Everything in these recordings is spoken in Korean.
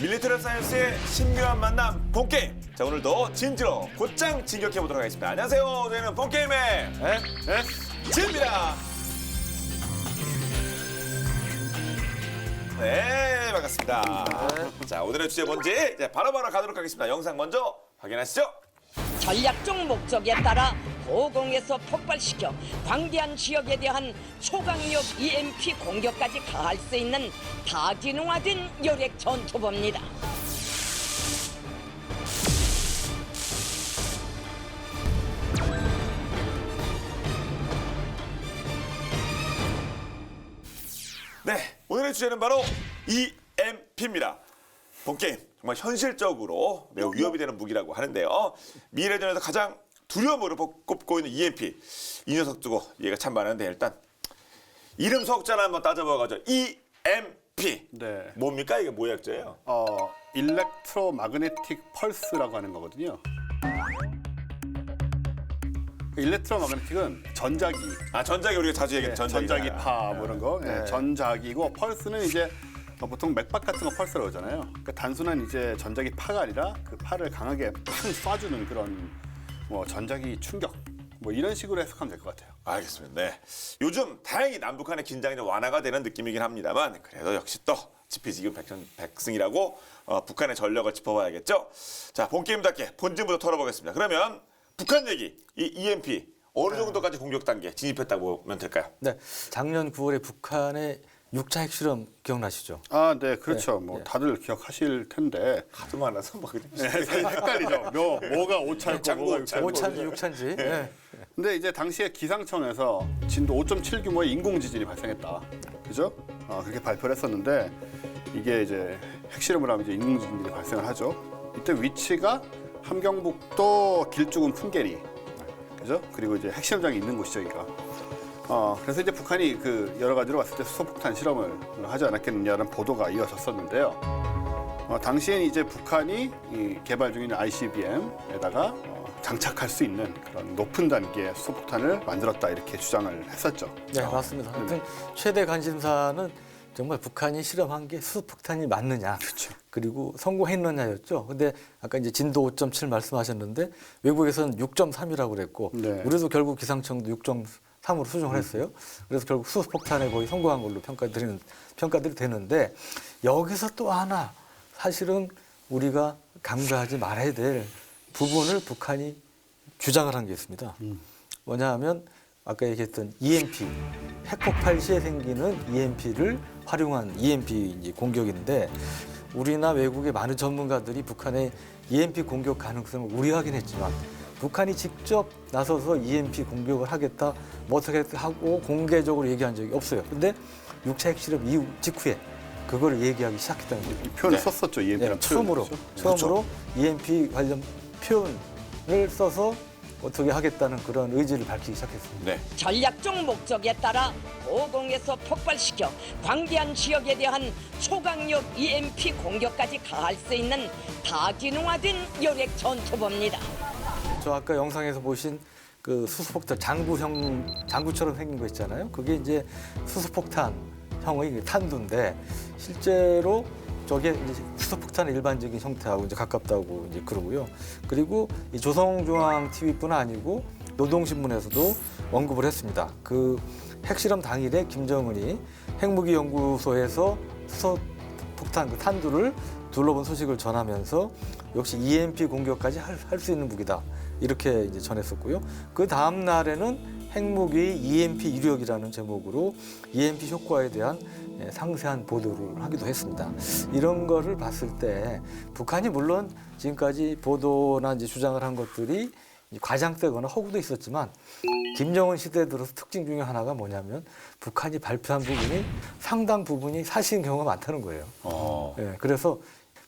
일리트럴 사이언스의 신묘한 만남 본게임. 자, 오늘도 진지로 곧장 진격해보도록 하겠습니다. 안녕하세요. 저희는 본게임의 진입니다. 네, 반갑습니다. 자, 오늘의 주제 뭔지 바로바로 가도록 하겠습니다. 영상 먼저 확인하시죠. 전략적 목적에 따라 고공에서 폭발시켜 광대한 지역에 대한 초강력 EMP 공격까지 가할 수 있는 다기능화된 요렉 전투법입니다. 네, 오늘의 주제는 바로 EMP입니다. 본게임 정말 현실적으로 매우 위협이 되는 무기라고 하는데요. 미래전에서 가장 두려움으로 꼽고 있는 EMP. 이 녀석 두고 얘가 참 많은데 일단 이름 석자를 한번 따져봐가지고 EMP. 네. 뭡니까? 이게 뭐약자예요? 일렉트로 마그네틱 펄스라고 하는 거거든요. 일렉트로 마그네틱은 전자기, 아, 전자기 우리가 자주 얘기하는 전자기파 뭐 이런 거. 네. 전자기고 펄스는 이제 보통 맥박 같은 거 펄스라고 하잖아요. 그러니까 단순한 이제 전자기 파가 아니라 그 파를 강하게 팡 쏴주는 그런 뭐 전자기 충격 뭐 이런 식으로 해석하면 될 것 같아요. 알겠습니다. 네. 요즘 다행히 남북한의 긴장이 좀 완화가 되는 느낌이긴 합니다만 그래도 역시 또 지피지기 백승이라고 북한의 전력을 짚어봐야겠죠. 자, 본게임답게 본진부터 털어보겠습니다. 그러면 북한 얘기, 이 EMP 어느 정도까지 공격 단계 진입했다고 보면 될까요? 네, 작년 9월에 북한의 6차 핵실험 기억나시죠? 아, 네, 그렇죠. 네, 뭐 네. 다들 기억하실 텐데. 하도 많아서 막 그냥 사실 헷갈리죠. 뭐가 5차였고 장고, 뭐가 장고. 6차였고. 5차인지 6차인지. 네. 근데 이제 당시에 기상청에서 진도 5.7 규모의 인공지진이 발생했다. 그죠? 그렇게 발표를 했었는데 이게 이제 핵실험을 하면 이제 인공지진이 발생을 하죠. 이때 위치가 함경북도 길쭉은 풍계리. 그죠? 그리고 이제 핵실험장이 있는 곳이죠, 여기가. 그래서 이제 북한이 그 여러 가지로 봤을 때 수소폭탄 실험을 하지 않았겠느냐는 보도가 이어졌었는데요. 당시엔 이제 북한이 이 개발 중인 ICBM에다가 장착할 수 있는 그런 높은 단계의 수소폭탄을 만들었다 이렇게 주장을 했었죠. 네, 맞습니다. 하여튼 최대 관심사는 정말 북한이 실험한 게 수소폭탄이 맞느냐, 그렇죠. 그리고 성공했느냐였죠. 근데 아까 이제 진도 5.7 말씀하셨는데 외국에서는 6.3이라고 그랬고 네. 우리도 결국 기상청도 6.3으로 수정을 했어요. 그래서 결국 수소폭탄에 거의 성공한 걸로 평가들이 되는데 여기서 또 하나 사실은 우리가 강조하지 말아야 될 부분을 북한이 주장을 한 게 있습니다. 뭐냐 하면 아까 얘기했던 EMP, 핵폭발 시에 생기는 EMP를 활용한 EMP 이제 공격인데 우리나 외국의 많은 전문가들이 북한의 EMP 공격 가능성을 우려하긴 했지만 북한이 직접 나서서 EMP 공격을 하겠다, 뭐 어떻게 하고 공개적으로 얘기한 적이 없어요. 근데 6차 핵실험 이후 직후에 그걸 얘기하기 시작했다는 거죠. 이 표현을 네. 썼었죠, EMP라는 처음으로 EMP 관련 표현을 써서 어떻게 하겠다는 그런 의지를 밝히기 시작했습니다. 네. 전략적 목적에 따라 고공에서 폭발시켜 광대한 지역에 대한 초강력 EMP 공격까지 가할 수 있는 다기능화된 요렉 전투법입니다. 저 아까 영상에서 보신 그 수소폭탄 장구처럼 생긴 거 있잖아요. 그게 이제 수소폭탄형의 탄두인데 실제로 저게 이제 수소폭탄의 일반적인 형태하고 이제 가깝다고 이제 그러고요. 그리고 이 조선중앙 TV뿐 아니고 노동신문에서도 언급을 했습니다. 그 핵실험 당일에 김정은이 핵무기 연구소에서 수소폭탄 그 탄두를 둘러본 소식을 전하면서 역시 EMP 공격까지 할 수 있는 무기다 이렇게 이제 전했었고요. 그 다음 날에는 핵무기 EMP 이력이라는 제목으로 EMP 효과에 대한 상세한 보도를 하기도 했습니다. 이런 거를 봤을 때 북한이 물론 지금까지 보도나 이제 주장을 한 것들이 과장되거나 허구도 있었지만 김정은 시대 들어서 특징 중에 하나가 뭐냐면 북한이 발표한 부분이 상당 부분이 사실인 경우가 많다는 거예요. 네, 그래서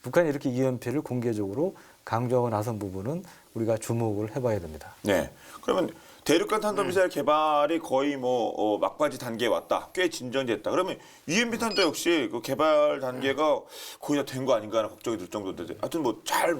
북한이 이렇게 EMP를 공개적으로 강조하고 나선 부분은 우리가 주목을 해봐야 됩니다. 네. 그러면 대륙간 탄도미사일 개발이 거의 뭐 막바지 단계에 왔다. 꽤 진전됐다. 그러면 EMP 탄도 역시 그 개발 단계가 거의 다 된 거 아닌가 하는 걱정이 들 정도인데 하여튼 뭐 잘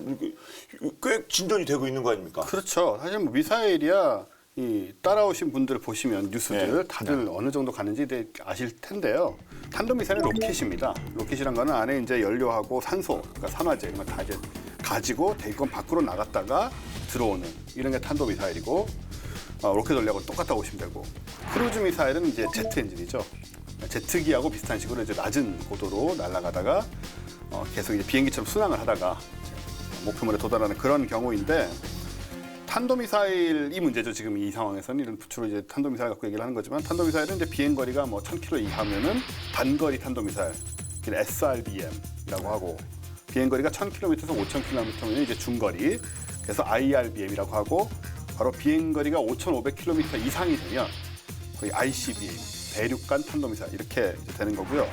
꽤 진전이 되고 있는 거 아닙니까? 그렇죠. 사실 뭐 미사일이야 이 따라오신 분들 보시면 뉴스들 네. 다들 어느 정도 가는지 아실 텐데요. 탄도미사일은 로켓입니다. 로켓이란 거는 안에 이제 연료하고 산소, 그러니까 산화제 이런 거 다 이제 가지고 대기권 밖으로 나갔다가 들어오는 이런 게 탄도미사일이고 로켓 전략은 똑같다고 보시면 되고 크루즈 미사일은 이제 제트 엔진이죠. 제트기하고 비슷한 식으로 이제 낮은 고도로 날아가다가 계속 이제 비행기처럼 순항을 하다가 목표물에 도달하는 그런 경우인데 탄도미사일이 문제죠. 지금 이 상황에서는 이런 주로 이제 탄도미사일 갖고 얘기를 하는 거지만 탄도미사일은 이제 비행거리가 뭐 1,000km 이하면은 단거리 탄도미사일, SRBM이라고 하고 비행거리가 1,000km에서 5,000km면 이제 중거리, 그래서 IRBM이라고 하고 바로 비행거리가 5,500km 이상이 되면 거의 ICBM, 대륙간 탄도미사일 이렇게 이제 되는 거고요.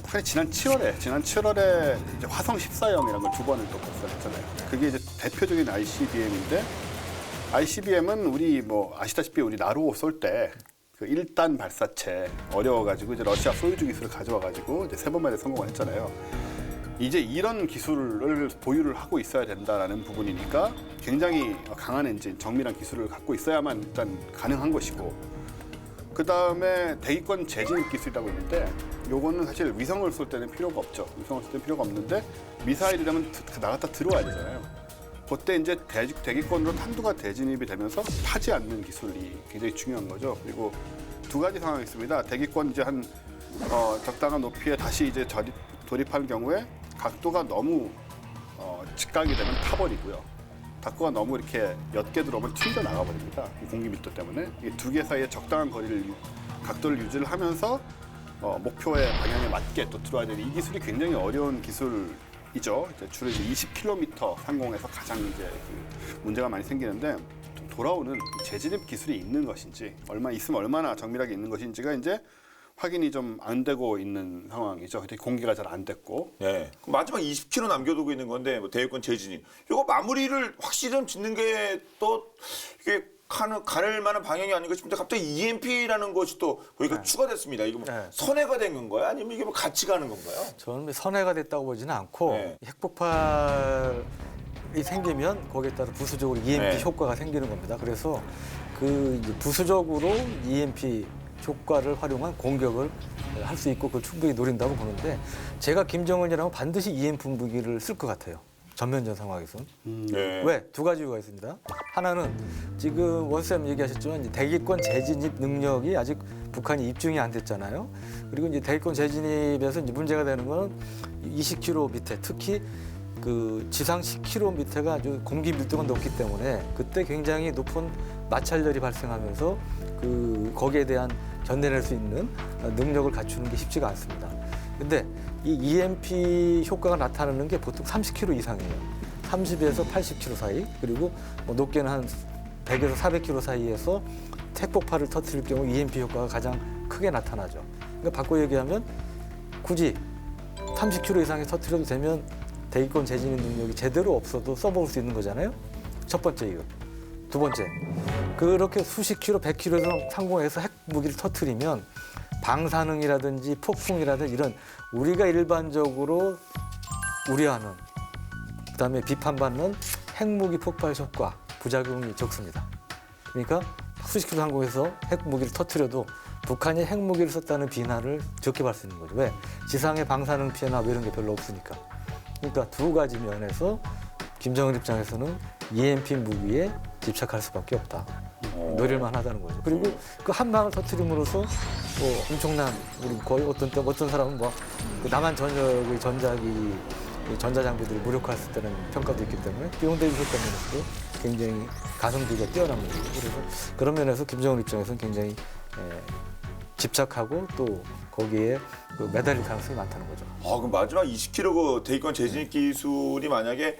북한이 지난 7월에 이제 화성 14형이라는 걸 2번을 또 발사했잖아요. 그게 이제 대표적인 ICBM인데 ICBM은 우리 뭐 아시다시피 우리 나로 쏠 때 그 1단 발사체 어려워가지고 이제 러시아 소유주 기술을 가져와가지고 이제 3번 만에 성공을 했잖아요. 이제 이런 기술을 보유를 하고 있어야 된다라는 부분이니까 굉장히 강한 엔진, 정밀한 기술을 갖고 있어야만 일단 가능한 것이고 그 다음에 대기권 재진입 기술이라고 있는데 요거는 사실 위성을 쏠 때는 필요가 없죠. 위성을 쏠 때는 필요가 없는데 미사일이라면 나갔다 들어와야 되잖아요. 그때 이제 대기권으로 탄두가 대진입이 되면서 타지 않는 기술이 굉장히 중요한 거죠. 그리고 2가지 상황이 있습니다. 대기권 이제 한 적당한 높이에 다시 이제 돌입할 경우에 각도가 너무 직각이 되면 타버리고요. 각도가 너무 이렇게 옅게 들어오면 튕겨 나가버립니다. 이 공기 밀도 때문에 이 2개 사이에 적당한 각도를 유지를 하면서 목표의 방향에 맞게 또 들어와야 되는 이 기술이 굉장히 어려운 기술이죠. 이제 주로 이제 20km 상공에서 가장 이제 그 문제가 많이 생기는데 좀 돌아오는 재진입 기술이 있는 것인지 있으면 얼마나 정밀하게 있는 것인지가 이제 확인이 좀 안 되고 있는 상황이죠. 근데 공개가 잘 안 됐고. 네. 마지막 20km 남겨두고 있는 건데 뭐 대륙권 재진입. 이거 마무리를 확실히 좀 짓는 게 또 이게 가를 만한 방향이 아닌가 싶은데 갑자기 EMP라는 것이 또 거기가 추가됐습니다. 이거 뭐 선회가 된 건가요? 아니면 이게 뭐 같이 가는 건가요? 저는 선회가 됐다고 보지는 않고 네. 핵폭발이 생기면 거기에 따라 부수적으로 EMP 네. 효과가 생기는 겁니다. 그래서 그 이제 부수적으로 EMP 효과를 활용한 공격을 할 수 있고 그걸 충분히 노린다고 보는데 제가 김정은이라면 반드시 EMP 무기를 쓸 것 같아요. 전면전 상황에서. 네. 왜? 2가지 이유가 있습니다. 하나는 지금 원쌤 얘기하셨지만 이제 대기권 재진입 능력이 아직 북한이 입증이 안 됐잖아요. 그리고 이제 대기권 재진입에서 이제 문제가 되는 건 20km 밑에 특히 그 지상 10km 밑에가 아주 공기 밀도가 높기 때문에 그때 굉장히 높은 마찰열이 발생하면서 그 거기에 대한 견뎌낼 수 있는 능력을 갖추는 게 쉽지가 않습니다. 근데 이 EMP 효과가 나타나는 게 보통 30km 이상이에요. 30에서 80km 사이, 그리고 뭐 높게는 한 100에서 400km 사이에서 핵폭발을 터뜨릴 경우 EMP 효과가 가장 크게 나타나죠. 그러니까 바꿔 얘기하면 굳이 30km 이상에 터뜨려도 되면 대기권 재진입 능력이 제대로 없어도 써먹을 수 있는 거잖아요. 첫 번째 이유. 2번째, 그렇게 수십 킬로, 100km에서 상공에서 핵 무기를 터뜨리면 방사능이라든지 폭풍이라든지 이런 우리가 일반적으로 우려하는 그다음에 비판받는 핵무기 폭발 효과, 부작용이 적습니다. 그러니까 수십 킬로 상공에서 핵무기를 터뜨려도 북한이 핵무기를 썼다는 비난을 적게 받을 수 있는 거죠. 왜? 지상의 방사능 피해나 이런 게 별로 없으니까. 그러니까 2가지 면에서 김정은 입장에서는 EMP 무기에 집착할 수밖에 없다. 노릴만 하다는 거죠. 그리고 그 한 방을 터뜨림으로써 뭐 엄청난 우리 거의 어떤 사람은 뭐 남한 전역의 전자장비들을 무력화했을 때는 평가도 있기 때문에 비용대비 효과 면에서도 굉장히 가성비가 뛰어난 거죠. 그래서 그런 면에서 김정은 입장에서는 굉장히 집착하고 또 거기에 그 매달릴 가능성이 많다는 거죠. 그럼 마지막 20km 그 대기권 재진입 기술이 만약에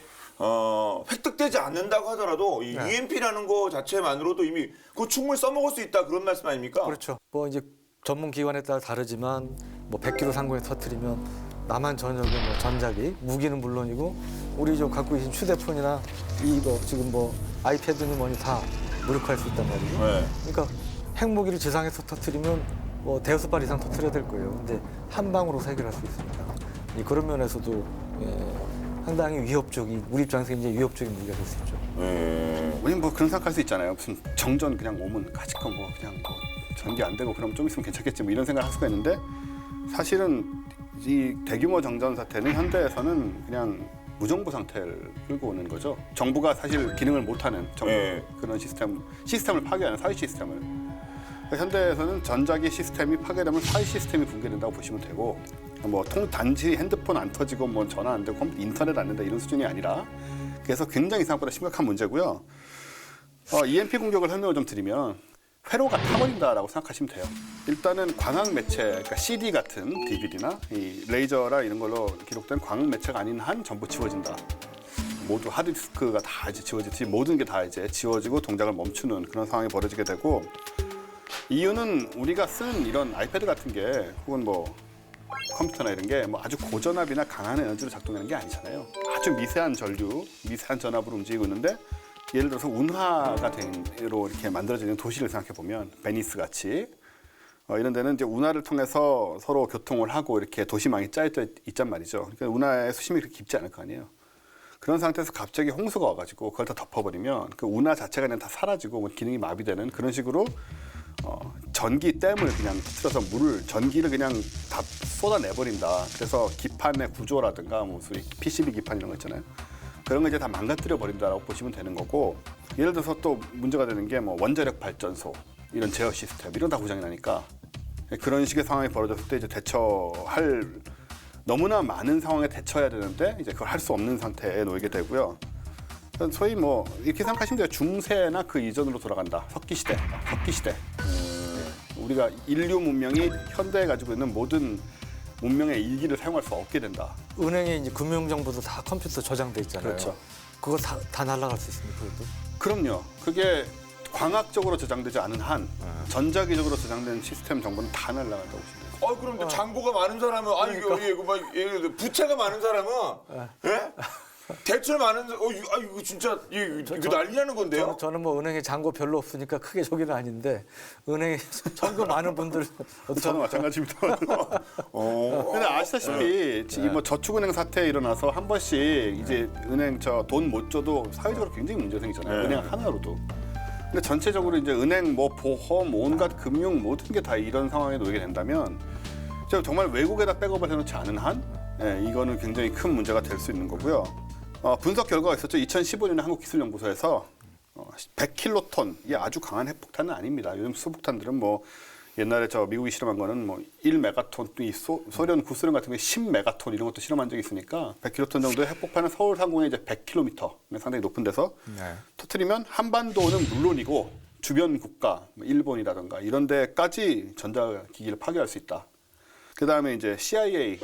획득되지 않는다고 하더라도 이 네. EMP라는 거 자체만으로도 이미 그 충분히 써먹을 수 있다 그런 말씀 아닙니까? 그렇죠. 뭐 이제 전문 기관에 따라 다르지만 뭐 100km 상공에 터뜨리면 남한 전역의 뭐 전자기, 무기는 물론이고 우리 저 갖고 계신 휴대폰이나 이거 지금 뭐 아이패드니 뭐니 다 무력화할 수 있단 말이죠. 네. 그러니까 핵무기를 지상에서 터뜨리면 뭐 대여섯 발 이상 터뜨려야 될 거예요. 근데 한 방으로 해결할 수 있으니까. 그런 면에서도 상당히 위협적인 우리 입장에서 이제 위협적인 무기가 될 수 있죠. 우리 뭐 그런 생각할 수 있잖아요. 무슨 정전 그냥 오면 가지고 뭐 그냥 뭐 전개 안 되고 그럼 좀 있으면 괜찮겠지 뭐 이런 생각을 할 수가 있는데 사실은 이 대규모 정전 사태는 현대에서는 그냥 무정부 상태를 끌고 오는 거죠. 정부가 사실 기능을 못하는 정부 그런 시스템을 파괴하는 사회 시스템을. 현대에서는 전자기 시스템이 파괴되면 사회 시스템이 붕괴된다고 보시면 되고 뭐 단지 핸드폰 안 터지고 뭐 전화 안 되고 인터넷 안 된다 이런 수준이 아니라 그래서 굉장히 생각보다 심각한 문제고요. EMP 공격을 설명을 좀 드리면 회로가 타버린다라고 생각하시면 돼요. 일단은 광학 매체, 그러니까 CD 같은 DVD나 이 레이저라 이런 걸로 기록된 광학 매체가 아닌 한 전부 지워진다. 모두 하드디스크가 다 이제 지워지듯이 모든 게 다 이제 지워지고 동작을 멈추는 그런 상황이 벌어지게 되고 이유는 우리가 쓰는 이런 아이패드 같은 게 혹은 뭐 컴퓨터나 이런 게 뭐 아주 고전압이나 강한 에너지로 작동하는 게 아니잖아요. 아주 미세한 전류, 미세한 전압으로 움직이고 있는데 예를 들어서 운하가 된로 이렇게 만들어지는 도시를 생각해 보면 베니스 같이 이런 데는 이제 운하를 통해서 서로 교통을 하고 이렇게 도시망이 짜여져 있단 말이죠. 그러니까 운하의 수심이 그렇게 깊지 않을 거 아니에요. 그런 상태에서 갑자기 홍수가 와가지고 그걸 다 덮어버리면 그 운하 자체가 그냥 다 사라지고 뭐 기능이 마비되는 그런 식으로 전기 댐을 그냥 틀어서 전기를 그냥 다 쏟아내버린다. 그래서 기판의 구조라든가 뭐 소위 PCB 기판 이런 거 있잖아요. 그런 거 이제 다 망가뜨려 버린다라고 보시면 되는 거고 예를 들어서 또 문제가 되는 게 뭐 원자력 발전소 이런 제어 시스템 이런 다 고장이 나니까 그런 식의 상황이 벌어졌을 때 이제 대처할 너무나 많은 상황에 대처해야 되는데 이제 그걸 할 수 없는 상태에 놓이게 되고요. 소위 뭐 이렇게 생각하시면 돼요. 중세나 그 이전으로 돌아간다. 석기 시대. 우리가 인류 문명이 현대에 가지고 있는 모든 문명의 일기를 사용할 수 없게 된다. 은행에 이제 금융 정보도 다 컴퓨터 저장돼 있잖아요. 그렇죠. 그거 다 날아갈 수 있습니까? 그것도? 그럼요. 그게 광학적으로 저장되지 않은 한 전자기적으로 저장된 시스템 정보는 다 날아간다고 보시면 돼요. 그럼 장고가 많은 사람은 예를 들어 부채가 많은 사람은 예? 대출 많은 이거 진짜 이거 난리나는 건데요. 저는 뭐 은행에 잔고 별로 없으니까 크게 저기는 아닌데 은행에 잔고 많은 분들 저는 마찬가지입니다. 근데 아시다시피 이 뭐 저축은행 사태 일어나서 한 번씩 이제 은행 돈 못 줘도 사회적으로 굉장히 문제 생기잖아요. 은행 하나로도. 근데 전체적으로 이제 은행 뭐 보험 온갖 금융 모든 게 다 이런 상황에 놓이게 된다면 정말 외국에다 백업을 해놓지 않은 한 이거는 굉장히 큰 문제가 될 수 있는 거고요. 분석 결과가 있었죠. 2015년에 한국기술연구소에서 100킬로톤 이게 아주 강한 핵폭탄은 아닙니다. 요즘 수폭탄들은 뭐 옛날에 미국이 실험한 거는 뭐 1메가톤, 이 소련 구소련 같은 경우에 10메가톤 이런 것도 실험한 적이 있으니까 100킬로톤 정도의 핵폭탄은 서울 상공에 이제 100km 상당히 높은 데서 터뜨리면 한반도는 물론이고 주변 국가, 일본이라든가 이런 데까지 전자기기를 파괴할 수 있다. 그 다음에 이제 CIA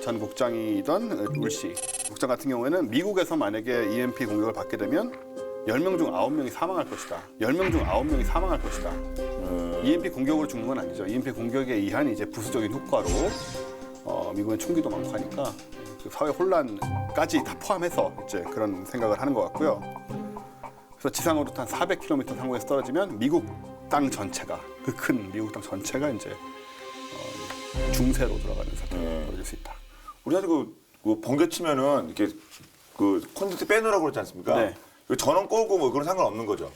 전 국장이던 울시 국장 같은 경우에는 미국에서 만약에 EMP 공격을 받게 되면 10명 중 9명이 사망할 것이다. 10명 중 9명이 사망할 것이다. EMP 공격으로 죽는 건 아니죠. EMP 공격에 의한 이제 부수적인 효과로 미국은 총기도 많고 하니까 그 사회 혼란까지 다 포함해서 이제 그런 생각을 하는 것 같고요. 그래서 지상으로부터 한 400km 상공에서 떨어지면 미국 땅 전체가 그 큰 미국 땅 전체가 이제 중세로 돌아가는 사태가 벌어질 수 있다. 우리한테 그 번개 치면은 이렇게 그 콘센트 빼놓으라고 그러지 않습니까? 네. 그 전원 꺼고 뭐 그런 상관 없는 거죠.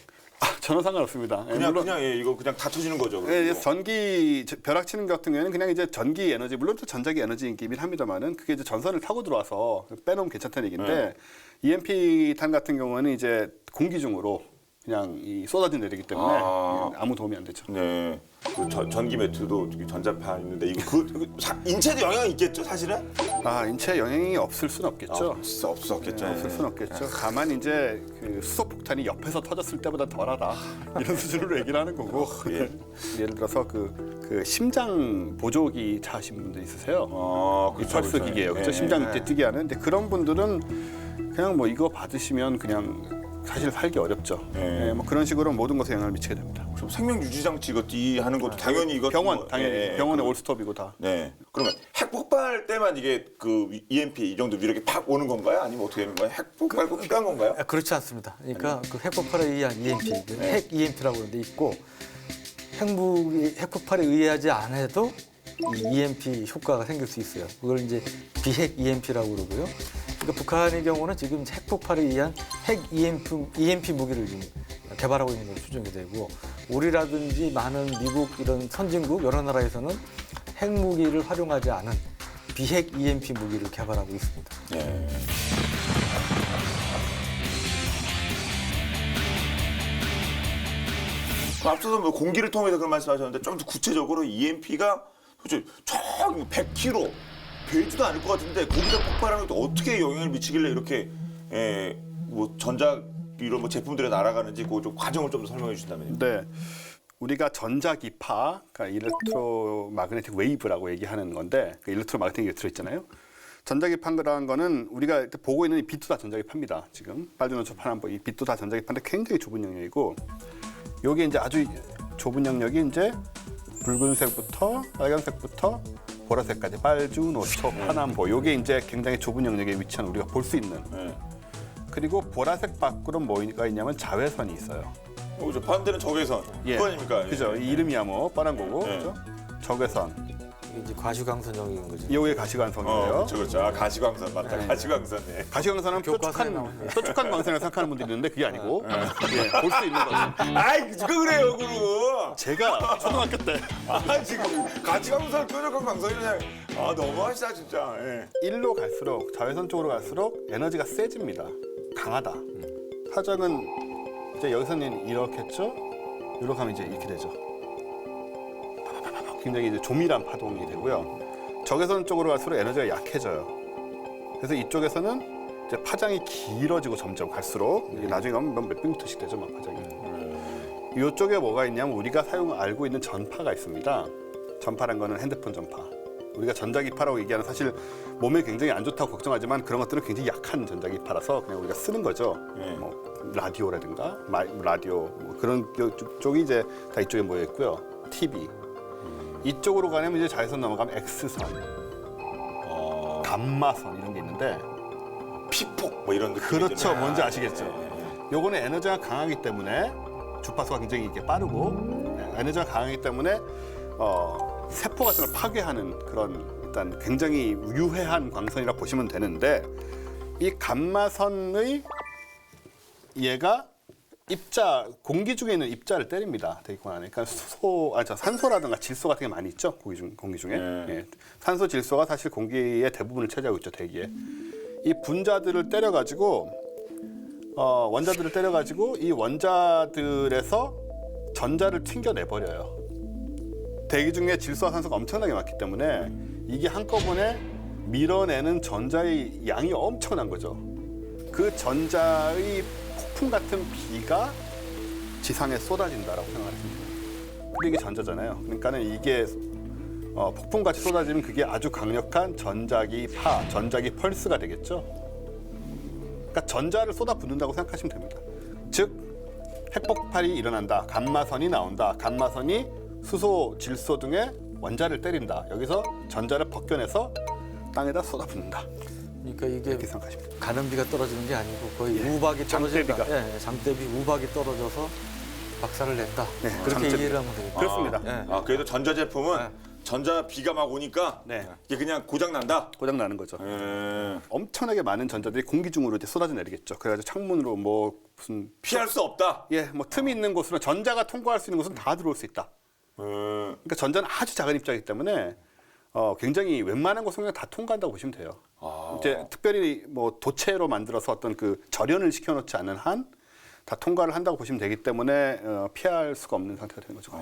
전혀 상관없습니다. 이거 그냥 다 터지는 거죠. 전기 벼락치는 같은 경우에는 그냥 이제 전기 에너지 물론 또 전자기 에너지이긴 합니다만은 그게 이제 전선을 타고 들어와서 빼놓으면 괜찮다는 얘기인데 EMP 탄 같은 경우는 이제 공기 중으로 그냥 쏟아져 내리기 때문에 아무 도움이 안 되죠. 네. 그 전기 매트도 전자파 있는데 이거 인체도 영향이 있겠죠, 사실은? 인체에 영향이 없을 수는 없겠죠. 없을 수 없겠죠. 없을 수는 없겠죠. 다만 이제 그 수소 폭탄이 옆에서 터졌을 때보다 덜하다 이런 수준으로 얘기를 하는 거고. 예를 들어서 그 심장 보조기 차하신 분들 있으세요. 펄스 기계예요. 그렇죠? 심장 이때 뛰게 하는. 근데 그런 분들은 그냥 뭐 이거 받으시면 그냥 사실 살기 어렵죠. 뭐 그런 식으로 모든 것에 영향을 미치게 됩니다. 그럼 생명 유지 장치 이거 하는 것도 당연히 이거 병원 당연히 병원의 올스톱이고 다. 네. 그러면 핵 폭발 때만 이게 그 EMP 이 정도 위력이 팍 오는 건가요? 아니면 어떻게 되는 거예요? 핵 폭발 꼭 필요한 건가요? 그렇지 않습니다. 그러니까 그 핵폭발에 의한 EMP, 핵 EMP라고 하는데 있고 핵폭발에 의하지 않아도 이 EMP 효과가 생길 수 있어요. 그걸 이제 비핵 EMP라고 그러고요. 그러니까 북한의 경우는 지금 핵폭발에 의한 핵 EMP 무기를 지금 개발하고 있는 걸로 추정이 되고 우리라든지 많은 미국 이런 선진국 여러 나라에서는 핵무기를 활용하지 않은 비핵 EMP 무기를 개발하고 있습니다. 네. 앞서서 뭐 공기를 통해서 그런 말씀하셨는데 좀 더 구체적으로 EMP가 솔직히 저기 100km 되지도 않을 것 같은데 거기서 폭발하는 게 어떻게 영향을 미치길래 이렇게 뭐 전자 이런 뭐 제품들에 날아가는지 그 좀 과정을 좀 더 설명해 주신다면요. 네. 우리가 전자기파, 그러니까 일렉트로마그네틱 웨이브라고 얘기하는 건데 그 일렉트로마그네틱이 들어있잖아요. 전자기파라는 거는 우리가 보고 있는 이 빛도 다 전자기파입니다. 지금 빨주노 초파란 이 빛도 다 전자기파인데 굉장히 좁은 영역이고 요게 이제 아주 좁은 영역이 이제 붉은색부터 빨간색부터 보라색까지 빨주, 노초, 파남보 요게 이제 굉장히 좁은 영역에 위치한 우리가 볼 수 있는 그리고 보라색 밖으로 뭐가 있냐면 자외선이 있어요. 그죠. 반대는 적외선. 그거 아닙니까? 그죠. 이 이름이야 뭐 뻔한 거고. 예. 그죠? 적외선. 이게 이제 과시광선형인 거죠. 요게 가시광선이에요. 그렇죠. 아, 가시광선 맞다. 가시광선. 네. 가시광선은 교과서에 나오는 뾰족한 광선이라고 생각하는 분들이 있는데 그게 아니고 예, 볼 수 있는 거죠. 아이, 그거 그래요, 그거. 제가 초등학교 때 아, 지금 가시광선 뾰족한 광선이 그냥 너무하시다 진짜. 예. 일로 갈수록 자외선 쪽으로 갈수록 에너지가 세집니다. 강하다. 사정은 이제 여기서는 이렇게 했죠. 이렇게 하면 이제 이렇게 되죠. 굉장히 이제 조밀한 파동이 되고요. 적외선 쪽으로 갈수록 에너지가 약해져요. 그래서 이쪽에서는 이제 파장이 길어지고 점점 갈수록 이게 나중에 가면 몇 미터씩 되죠, 막 파장이. 이쪽에 뭐가 있냐면 우리가 알고 있는 전파가 있습니다. 전파란 거는 핸드폰 전파. 우리가 전자기파라고 얘기하는 사실 몸에 굉장히 안 좋다고 걱정하지만 그런 것들은 굉장히 약한 전자기파라서 그냥 우리가 쓰는 거죠. 뭐 라디오라든가 라디오 뭐 그런 쪽이 이제 다 이쪽에 모여 있고요. TV 이쪽으로 가면 이제 자외선 넘어가면 X선, 감마선 이런 게 있는데 피폭 뭐 이런 느낌. 그렇죠. 뭔지 아시겠죠? 요거는 에너지가 강하기 때문에 주파수가 굉장히 이게 빠르고 에너지가 강하기 때문에 세포 같은 걸 파괴하는 그런 일단 굉장히 유해한 광선이라 보시면 되는데 이 감마선의 얘가 입자 공기 중에 있는 입자를 때립니다. 대기권 안에. 그러니까 산소라든가 질소 같은 게 많이 있죠. 공기 중에. 예. 산소, 질소가 사실 공기의 대부분을 차지하고 있죠. 대기에. 이 분자들을 때려가지고 원자들을 때려가지고 이 원자들에서 전자를 튕겨내버려요. 대기 중에 질소와 산소가 엄청나게 많기 때문에 이게 한꺼번에 밀어내는 전자의 양이 엄청난 거죠. 그 전자의 폭풍 같은 비가 지상에 쏟아진다라고 생각하시면 돼요. 근데 이게 전자잖아요. 그러니까는 이게 폭풍같이 쏟아지면 그게 아주 강력한 전자기 펄스가 되겠죠. 그러니까 전자를 쏟아붓는다고 생각하시면 됩니다. 즉 핵폭발이 일어난다. 감마선이 나온다. 감마선이 수소, 질소 등의 원자를 때린다. 여기서 전자를 벗겨내서 땅에다 쏟아붓는다. 그러니까 이게 이렇게 생각하시면 돼요. 가는 비가 떨어지는 게 아니고 거의 우박이 떨어진다. 장대비가. 장대비 우박이 떨어져서 박살을 냈다. 네, 그렇게 장대비. 이해를 하면 되겠다. 그렇습니다. 그래도 전자제품은 전자 비가 막 오니까 네. 이게 그냥 고장 난다. 고장 나는 거죠. 엄청나게 많은 전자들이 공기 중으로 이제 쏟아져 내리겠죠. 그래가지고 창문으로 뭐 무슨 피할 수 없다. 뭐 틈이 있는 곳으로 전자가 통과할 수 있는 곳은 다 들어올 수 있다. 그러니까 전자는 아주 작은 입자이기 때문에 굉장히 웬만한 곳은 그냥 다 통과한다고 보시면 돼요. 이제 특별히 뭐 도체로 만들어서 어떤 그 절연을 시켜놓지 않는 한 다 통과를 한다고 보시면 되기 때문에 피할 수가 없는 상태가 되는 거죠.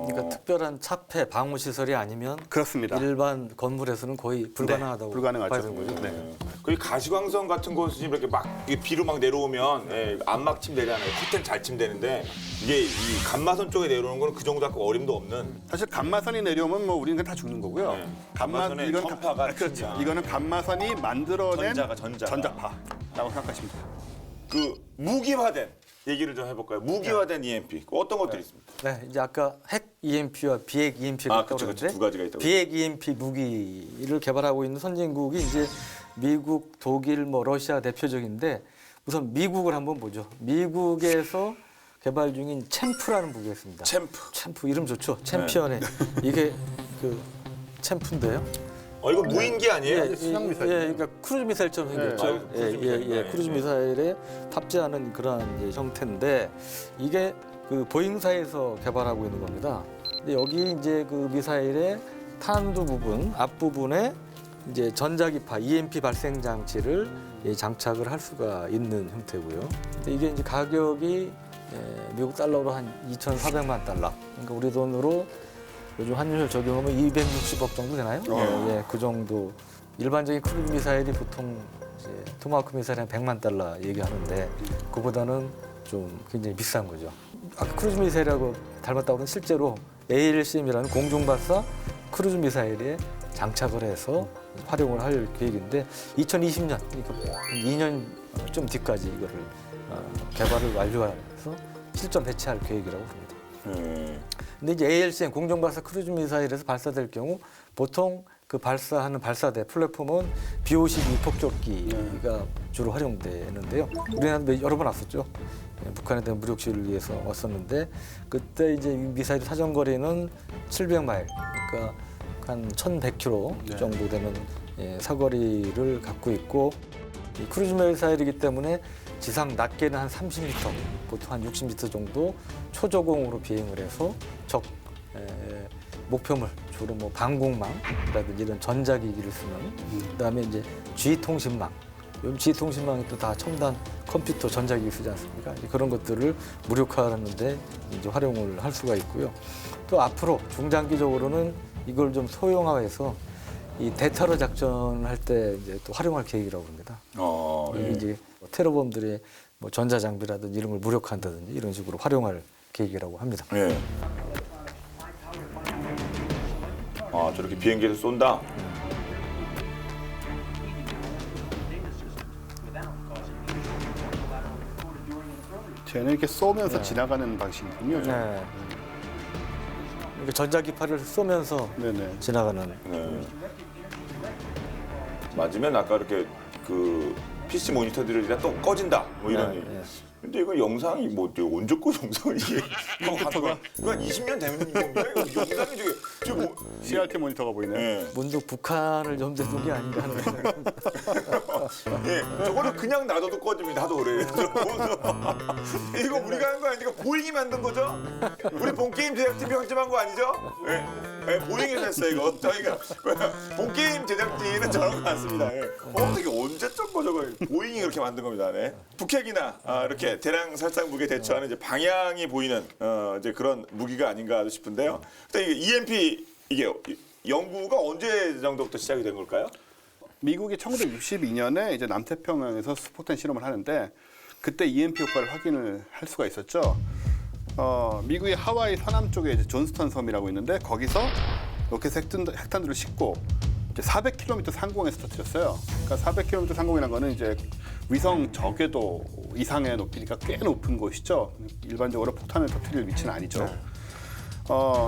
그러니까 특별한 차폐 방호 시설이 아니면 그렇습니다. 일반 건물에서는 거의 불가능하다고 네, 불가능하죠. 봐야 되는 거죠. 네. 그 가시광선 같은 곳이 이렇게 막 이게 비로 막 내려오면 안막 침대잖아요. 커튼 잘 침대는데 이게 이 감마선 쪽에 내려오는 거는 그 정도 갖고 어림도 없는. 사실 감마선이 내려오면 뭐 우리는 그냥 다 죽는 거고요. 감마선의 이건 전파가 그렇죠. 진짜. 이거는 감마선이 만들어낸 전자파라고 생각하시면 돼요. 그 무기화된 얘기를 좀 해볼까요? 무기화된 EMP 어떤 것들이 있습니다. 네, 이제 아까 핵 EMP와 비핵 EMP가 있다고 그렇죠. 그랬는데 두 가지가 있다고. 비핵 EMP 무기를 개발하고 있는 선진국이 이제 미국, 독일, 뭐 러시아 대표적인데 우선 미국을 한번 보죠. 미국에서 개발 중인 챔프라는 무기가 있습니다. 챔프. 이름 좋죠. 챔피언의 이게 그 챔프인데요. 이거 무인기 아니에요? 순항 미사일. 그러니까 크루즈 미사일처럼 생겼죠. 크루즈 미사일. 크루즈 미사일에 탑재하는 그러한 이제 형태인데 이게 그 보잉사에서 개발하고 있는 겁니다. 근데 여기 이제 그 미사일의 탄두 부분 앞부분에 이제 전자기파 EMP 발생 장치를 장착을 할 수가 있는 형태고요. 근데 이게 이제 가격이 미국 달러로 한 2,400만 달러. 그러니까 우리 돈으로 요즘 환율 적용하면 260억 정도 되나요? 그 정도. 일반적인 크루즈 미사일이 보통 이제 토마호크 미사일이 한 100만 달러 얘기하는데 그보다는 좀 굉장히 비싼 거죠. 아까 크루즈 미사일하고 닮았다고 하면 실제로 ALCM이라는 공중발사 크루즈 미사일에 장착을 해서 활용을 할 계획인데 2020년, 그러니까 2년 좀 뒤까지 이거를 개발을 완료해서 실전 배치할 계획이라고 합니다. 근데 이제 ALCM 공중발사 크루즈 미사일에서 발사될 경우 보통 그 발사하는 발사대 플랫폼은 B-52 폭격기가 주로 활용되는데요. 우리나라도 여러 번 왔었죠. 북한에 대한 무력 시위를 위해서 왔었는데 그때 이제 미사일 사정거리는 700마일, 그러니까 한 1,100km 정도 되는 사거리를 갖고 있고 이 크루즈 미사일이기 때문에 지상 낮게는 한 30m, 보통 한 60m 정도 초저공으로 비행을 해서 적 목표물, 주로 뭐 방공망이라든지 이런 전자기기를 쓰는, 그다음에 이제 G통신망, 요즘 G통신망이 또 다 첨단 컴퓨터 전자기기 쓰지 않습니까? 그런 것들을 무력화하는데 이제 활용을 할 수가 있고요. 또 앞으로 중장기적으로는 이걸 좀 소형화해서 이 대테러 작전을 할 때 이제 또 활용할 계획이라고 합니다. 이게 이제 테러범들의 뭐 전자장비라든지 이런 걸 무력화한다든지 이런 식으로 활용할 계획이라고 합니다. 예. 저렇게 비행기에서 쏜다? 쟤는 이렇게 쏘면서 지나가는 방식이군요. 네. 그러니까 전자기파를 쏘면서 네네. 지나가는. 네. 맞으면 아까 이렇게 그 PC 모니터들이 다 또 꺼진다 뭐 이런. 네. 근데 이거 영상이 뭐 언제 거 영상을 이게 컴퓨터가 이거 한 20년 된 겁니다. 이거 영상이 지금 뭐 CRT 모니터가 보이네. 예. 문득 북한을 염두에 게 아닌가 하는 생각이 예, 저거는 그냥 놔둬도 꺼집니다. 나도 그래. 이거 우리가 한 거 아니니까 보잉이 만든 거죠? 우리 본게임 제작팀이 편집한 거 아니죠? 예, 보잉에서 했어요, 이거. 저희가. 본게임 제작진은 저런 거 같습니다. 예. 이게 언제적 거 저거. 보잉이 그렇게 만든 겁니다. 네. 북핵이나 이렇게 대량 살상 무기에 대처하는 이제 방향이 보이는 이제 그런 무기가 아닌가 싶은데요. 근데 이게 EMP, 이게 연구가 언제 정도부터 시작이 된 걸까요? 미국이 1962년에 이제 남태평양에서 수폭탄 실험을 하는데 그때 EMP 효과를 확인을 할 수가 있었죠. 미국의 하와이 서남 쪽에 이제 존스턴 섬이라고 있는데 거기서 로켓 핵탄두를 싣고 이제 400km 상공에서 터뜨렸어요. 그러니까 400km 상공이라는 거는 이제 위성 저궤도 이상의 높이니까 꽤 높은 곳이죠. 일반적으로 폭탄을 터뜨릴 위치는 아니죠.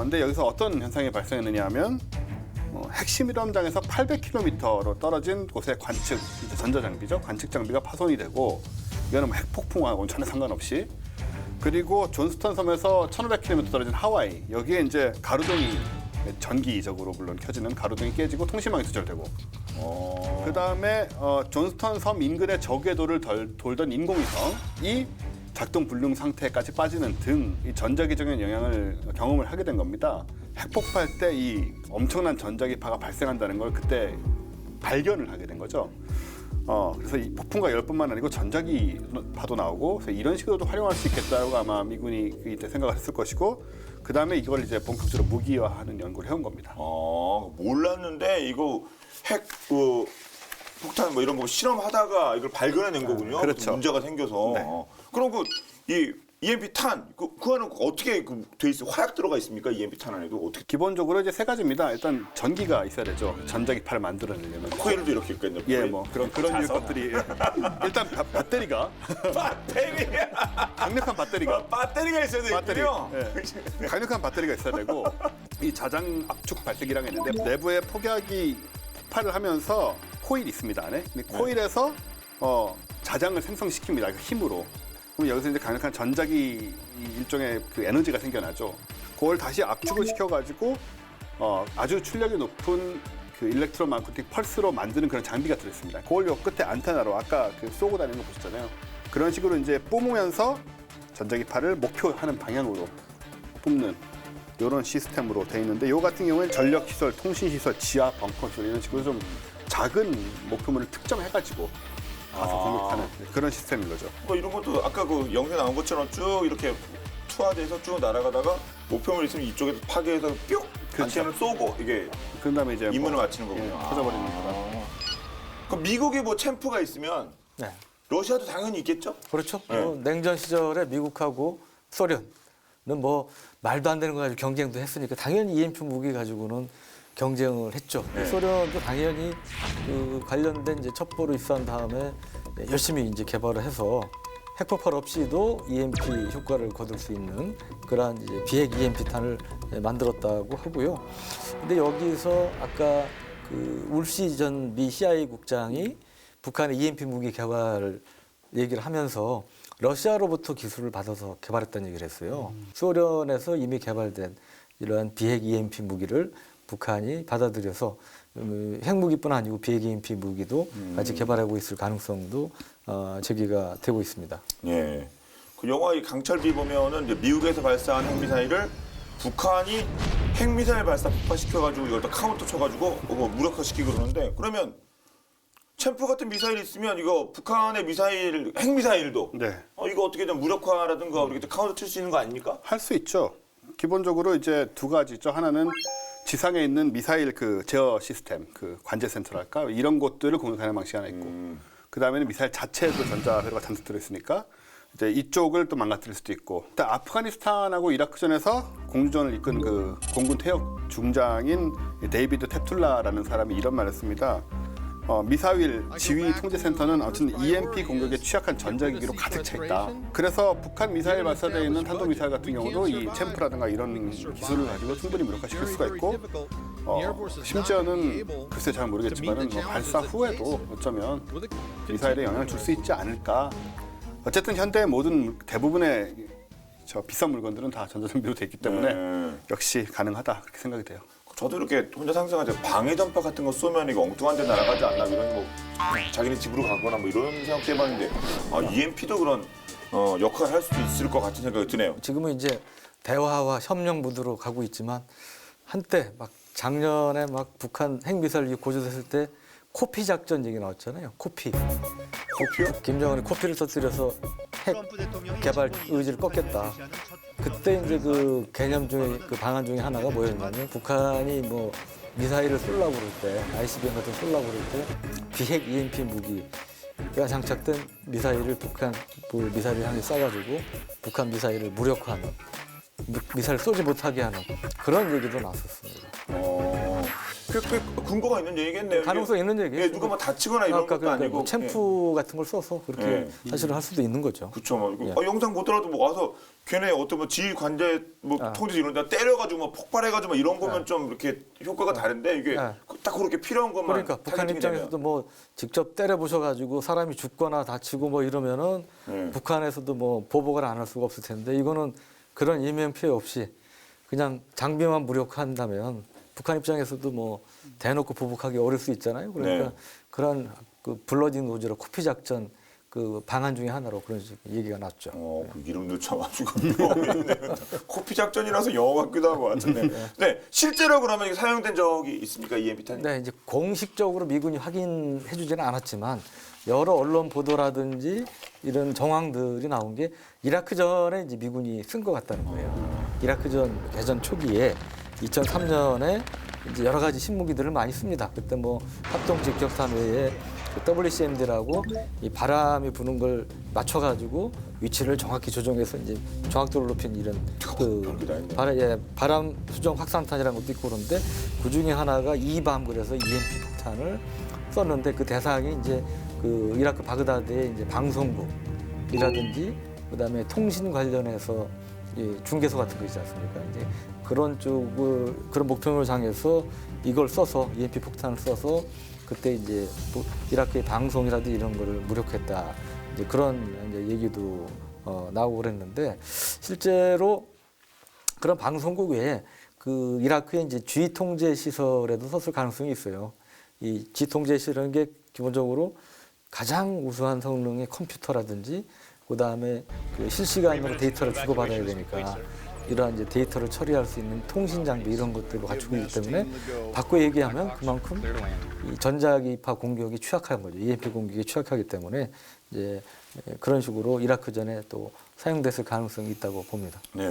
근데 여기서 어떤 현상이 발생했느냐 하면 핵심 실험장에서 800km로 떨어진 곳의 관측, 이제 전자장비죠. 관측 장비가 파손이 되고 이거는 뭐 핵폭풍하고는 전혀 상관없이, 그리고 존스턴 섬에서 1500km 떨어진 하와이, 여기에 이제 가로등이 전기적으로 물론 켜지는 가로등이 깨지고 통신망이 두절되고, 그 다음에 존스턴 섬 인근의 저궤도를 돌던 인공위성이 작동 불능 상태까지 빠지는 등 이 전자기적인 영향을 경험을 하게 된 겁니다. 핵폭발 때 이 엄청난 전자기파가 발생한다는 걸 그때 발견을 하게 된 거죠. 그래서 이 폭풍과 열뿐만 아니고 전자기파도 나오고, 그래서 이런 식으로도 활용할 수 있겠다고 아마 미군이 이때 생각을 했을 것이고, 그 다음에 이걸 이제 본격적으로 무기화하는 연구를 해온 겁니다. 몰랐는데 이거 핵 폭탄 뭐 이런 거 실험하다가 이걸 발견해낸 거군요. 그렇죠. 문제가 생겨서. 네. 그럼 이 EMP 탄 그거는 어떻게 돼 있어? 화약 들어가 있습니까? EMP 탄 안에도 어떻게? 기본적으로 이제 세 가지입니다. 일단 전기가 있어야 되죠. 전자기파를 만들어내려면. 코일도 이렇게 있겠네. 예, 뭐 그런 유 것들이 일단 배터리가 배터리. 강력한 배터리가 배터리가 있어야 되겠군요. 예. 강력한 배터리가 있어야 되고, 이 자장 압축 발색이라는 게 있는데 내부에 폭약이 폭발을 하면서 코일이 있습니다 안에. 근데 코일에서 자장을 생성시킵니다. 그 힘으로. 그럼 여기서 이제 강력한 전자기 일종의 그 에너지가 생겨나죠. 그걸 다시 압축을 시켜가지고 아주 출력이 높은 그 일렉트로마그네틱 펄스로 만드는 그런 장비가 들어있습니다. 그걸 요 끝에 안테나로 아까 그 쏘고 다니는 거 보셨잖아요. 그런 식으로 이제 뿜으면서 전자기파를 목표하는 방향으로 뿜는 이런 시스템으로 돼 있는데 요 같은 경우에는 전력 시설, 통신 시설, 지하 벙커 시설 이런 식으로 좀 작은 목표물을 특정해가지고 가서 공격하는 그런 시스템인 거죠. 뭐 이런 것도 아까 그 영상에 나온 것처럼 쭉 이렇게 투하돼서 쭉 날아가다가 목표물 있으면 이쪽에서 파괴해서 뿅 안테나를 쏘고 이게 그런 다음에 이제 임무를 뭐, 마치는 거군요. 예, 터져버리는 거라. 그럼 미국에 뭐 챔프가 있으면 네. 러시아도 당연히 있겠죠? 그렇죠. 네. 뭐 냉전 시절에 미국하고 소련은 뭐 말도 안 되는 거 가지고 경쟁도 했으니까 당연히 EMP 무기 가지고는 경쟁을 했죠. 네. 소련도 당연히 그 관련된 이제 첩보를 입수한 다음에 열심히 이제 개발을 해서 핵폭발 없이도 EMP 효과를 거둘 수 있는 그러한 이제 비핵 EMP탄을 만들었다고 하고요. 근데 여기서 아까 그 울시 전 미 CIA 국장이 북한의 EMP 무기 개발을 얘기를 하면서 러시아로부터 기술을 받아서 개발했다는 얘기를 했어요. 소련에서 이미 개발된 이러한 비핵 EMP 무기를 북한이 받아들여서 핵무기뿐 아니고 비핵 EMP 무기도 같이 개발하고 있을 가능성도 제기가 되고 있습니다. 예. 그 영화 이 강철비 보면은 이제 미국에서 발사한 핵미사일을 북한이 핵미사일 발사 폭파시켜가지고 이걸 또 카운터 쳐가지고 무력화시키고 그러는데 그러면 챔프 같은 미사일이 있으면 이거 북한의 미사일 핵미사일도 네. 이거 어떻게 좀 무력화라든가 이렇게 카운터 칠 수 있는 거 아닙니까? 할 수 있죠. 기본적으로 이제 두 가지죠. 하나는 지상에 있는 미사일 그 제어 시스템, 그 관제 센터랄까 이런 것들을 공격하는 방식이 하나 있고, 그 다음에는 미사일 자체에도 전자 회로가 잔뜩 들어있으니까 이제 이쪽을 또 망가뜨릴 수도 있고. 일단 아프가니스탄하고 이라크전에서 공주전을 이끈 그 공군 퇴역 중장인 데이비드 탭툴라라는 사람이 이런 말을 했습니다. 미사일 지휘 통제센터는 어쨌든 EMP 공격에 취약한 전자기기로 가득 차 있다. 그래서 북한 미사일 발사되어 있는 탄도미사일 같은 경우도 이 챔프라든가 이런 기술을 가지고 충분히 무력화시킬 수가 있고, 심지어는 글쎄 잘 모르겠지만은 뭐 발사 후에도 어쩌면 미사일에 영향을 줄 수 있지 않을까. 어쨌든 현대 모든 대부분의 저 비싼 물건들은 다 전자장비로 돼 있기 때문에 역시 가능하다 그렇게 생각이 돼요. 저도 이렇게 혼자 상상하죠. 방해 전파 같은 거 쏘면 이거 엉뚱한 데 날아가지 않나 이런 뭐 자기네 집으로 가거나 뭐 이런 생각도 해봤는데 EMP도 그런 역할을 할 수도 있을 것 같은 생각이 드네요. 지금은 이제 대화와 협력 무드로 가고 있지만 한때 막 작년에 막 북한 핵미사일이 고조됐을 때 코피 작전 얘기 나왔잖아요. 코피. 코피요? 김정은이 코피를 터뜨려서 핵 개발 의지를 꺾겠다. 그때 이제 그 개념 중에 그 방안 중에 하나가 뭐였냐면 북한이 뭐 미사일을 쏠라고 그럴 때 ICBM 같은 거 쏠라고 그럴 때 비핵 EMP 무기가 장착된 미사일을 북한 그 미사일을 향해 쏴가지고 북한 미사일을 무력화하는 미사일 쏘지 못하게 하는 그런 얘기도 나왔었습니다. 꽤 근거가 있는 얘기겠네요. 가능성 있는 얘기예요. 예, 누가 뭐 다치거나 이런 아까 것도 아니고. 뭐 챔프 같은 걸 써서 그렇게 예. 사실은 할 수도 있는 거죠. 그쵸. 뭐 이거 예. 영상 보더라도 뭐 와서 걔네 어떤 뭐 지휘 관제 뭐 통제 이런 데 때려가지고 뭐 폭발해가지고 뭐 이런 거면 좀 이렇게 효과가 다른데 이게 딱 그렇게 필요한 것만 그러니까 북한 타겟팅이 입장에서도 되면. 뭐 직접 때려 부셔가지고 사람이 죽거나 다치고 뭐 이러면은 네. 북한에서도 뭐 보복을 안 할 수가 없을 텐데 이거는 그런 인명 피해 없이 그냥 장비만 무력화한다면 북한 입장에서도 뭐 대놓고 보복하기 어려울 수 있잖아요. 그러니까 네. 그런 그 블러디 노즈로 코피 작전 그 방안 중에 하나로 그런 얘기가 났죠. 그 이름도 참 아주 묘했네. 코피 작전이라서 영어 같기도 하고 하여튼 네. 실제로 그러면 이게 사용된 적이 있습니까? EMP 탄이? 네, 이제 공식적으로 미군이 확인해주지는 않았지만 여러 언론 보도라든지 이런 정황들이 나온 게 이라크전에 이제 미군이 쓴 것 같다는 거예요. 이라크전 개전 초기에 2003년에 이제 여러 가지 신무기들을 많이 씁니다. 그때 뭐 합동 직격탄 외에 그 WCMD라고 이 바람이 부는 걸 맞춰가지고 위치를 정확히 조정해서 이제 정확도를 높인 이런 그 바람 수정 확산탄이라는 것도 있고 그런데 그 중에 하나가 이밤 그래서 EMP 폭탄을 썼는데 그 대상이 이제 그 이라크 바그다드의 이제 방송국이라든지 그다음에 통신 관련해서 중개소 같은 거 있지 않습니까? 이제 그런 쪽을 그런 목표물을 향해서 이걸 써서 EMP 폭탄을 써서 그때 이제 이라크의 방송이라든지 이런 거를 무력했다. 이제 그런 이제 얘기도 나오고 그랬는데 실제로 그런 방송국 외에 그 이라크의 이제 G 통제 시설에도 썼을 가능성이 있어요. 이 G 통제 시설은 게 기본적으로 가장 우수한 성능의 컴퓨터라든지 그다음에 그 실시간으로 데이터를 주고받아야 되니까 이러한 이제 데이터를 처리할 수 있는 통신 장비 이런 것들을 갖추고 있기 때문에 바꿔 얘기하면 그만큼 이 전자기파 공격이 취약한 거죠. EMP 공격이 취약하기 때문에 이제 그런 식으로 이라크전에 또 사용됐을 가능성이 있다고 봅니다. 네.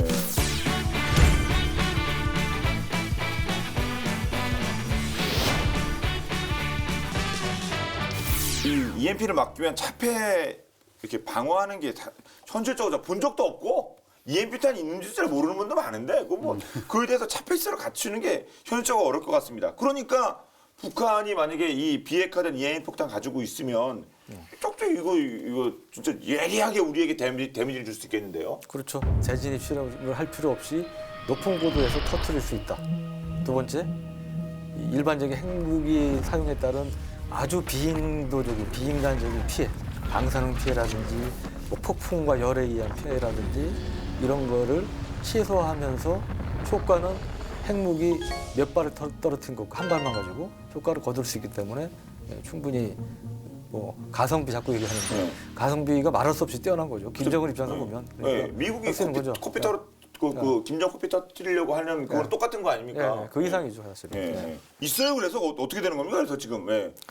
이 EMP를 막기 위한 차폐 이렇게 방어하는 게 현실적으로 본 적도 없고 EMP 탄이 있는지 잘 모르는 분도 많은데 그거에 대해서 차폐 시설을 갖추는 게 현실적으로 어려울 것 같습니다. 그러니까 북한이 만약에 이 비핵화된 EMP 폭탄 가지고 있으면 쪽쪽 이거 진짜 예리하게 우리에게 데미지를 줄 수 있겠는데요. 그렇죠. 재진입 실험을 할 필요 없이 높은 고도에서 터뜨릴 수 있다. 두 번째, 이 일반적인 핵무기 사용에 따른 아주 비인도적인, 비인간적인 피해, 방사능 피해라든지 뭐 폭풍과 열에 의한 피해라든지 이런 거를 최소화하면서 효과는 핵무기 몇 발을 떨어뜨린 것과 한 발만 가지고 효과를 거둘 수 있기 때문에 충분히 뭐 가성비 자꾸 얘기하는데 가성비가 말할 수 없이 뛰어난 거죠. 김정은 입장에서 보면. 네, 미국이 할 수 있는 거죠. 컴퓨터로 그 김정 컴퓨터 터뜨리려고 하는 그거랑 똑같은 거 아닙니까? 그 이상이죠, 사실은. 네. 있어요. 그래서 어떻게 되는 겁니까? 그래서 지금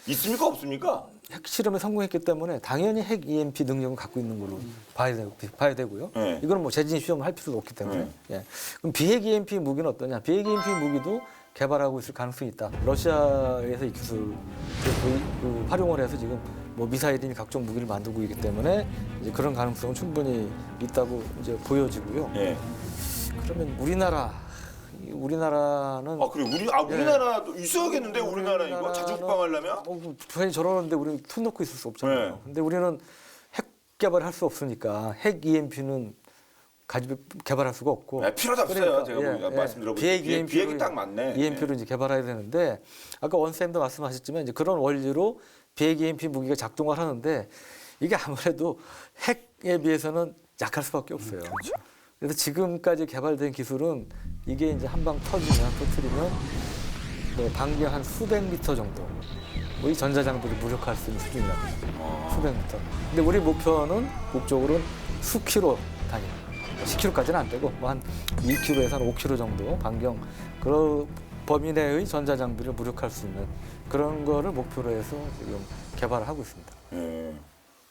있습니까? 없습니까? 핵 실험에 성공했기 때문에 당연히 핵 EMP 능력을 갖고 있는 걸로 봐야 되고요. 네. 이거는 뭐 재진입 시험을 할 필요도 없기 때문에. 예. 그럼 비핵 EMP 무기는 어떠냐? 비핵 EMP 무기도 개발하고 있을 가능성이 있다. 러시아에서 이 기술을 활용을 해서 지금 뭐 미사일이니 각종 무기를 만들고 있기 때문에 이제 그런 가능성은 충분히 있다고 이제 보여지고요. 예. 그러면 우리나라는 그래 우리나라도 있어야겠는데 우리나라 이거 자주 국방하려면? 북한이 저러는데 우리는 손 놓고 있을 수 없잖아요. 네. 근데 우리는 핵 개발할 수 없으니까 핵 EMP는 개발할 수가 없고. 필요도 없어요. 제가 말씀 들어보니까 비핵이 딱 맞네. EMP로 이제 개발해야 되는데 아까 원쌤도 말씀하셨지만 이제 그런 원리로 비핵 EMP 무기가 작동을 하는데 이게 아무래도 핵에 비해서는 약할 수밖에 없어요. 그렇죠. 그래서 지금까지 개발된 기술은 이게 이제 한 방 터뜨리면 뭐 반경 한 수백 미터 정도 뭐 이 전자장비를 무력화할 수 있는 수준이랍니다. 수백 미터. 근데 우리 목적으로는 수킬로 단위. 10km까지는 안 되고 뭐 한 2km에서 한 5km 정도 반경 그런 범위 내의 전자장비를 무력화할 수 있는 그런 거를 목표로 해서 지금 개발을 하고 있습니다. 예.